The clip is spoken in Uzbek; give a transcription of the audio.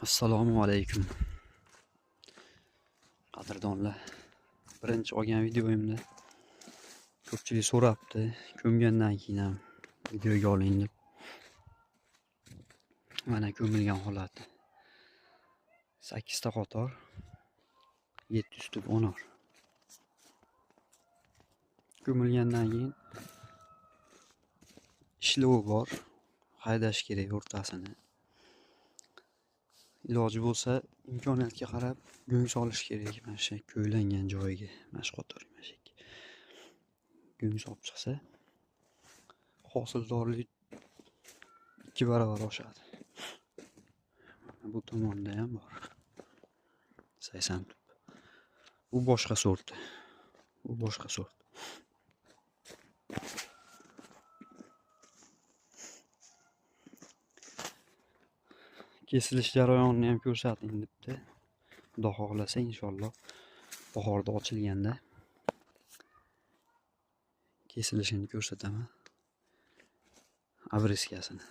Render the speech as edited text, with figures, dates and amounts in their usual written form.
Assalomu alaykum qadrdonlar. Birinchi olgan videoyimda ko'pchilik so'rabdi, ko'mgandan keyin ham videoga oling deb. Mana ko'milgan holati. 8 ta qator, 700 tub onor. Ko'milgandan keyin ishlovi bor, haydash kerak o'rtasini. Iloji bo'lsa imkoniyatga qarab go'ng solish kerak. Mana shu ko'ylangan joyiga, mana shu qator go'ng solib chiqsa hosildorlik 2 barobar oshadi. Bu tomonda ham bor 80 tub. Bu boshqa sort. Kesilish jarayonini ham ko'rsating debdi. Xudo xohlasa inshaalloh bahorda ochilganda kesilishini ko'rsataman. Abriskasini.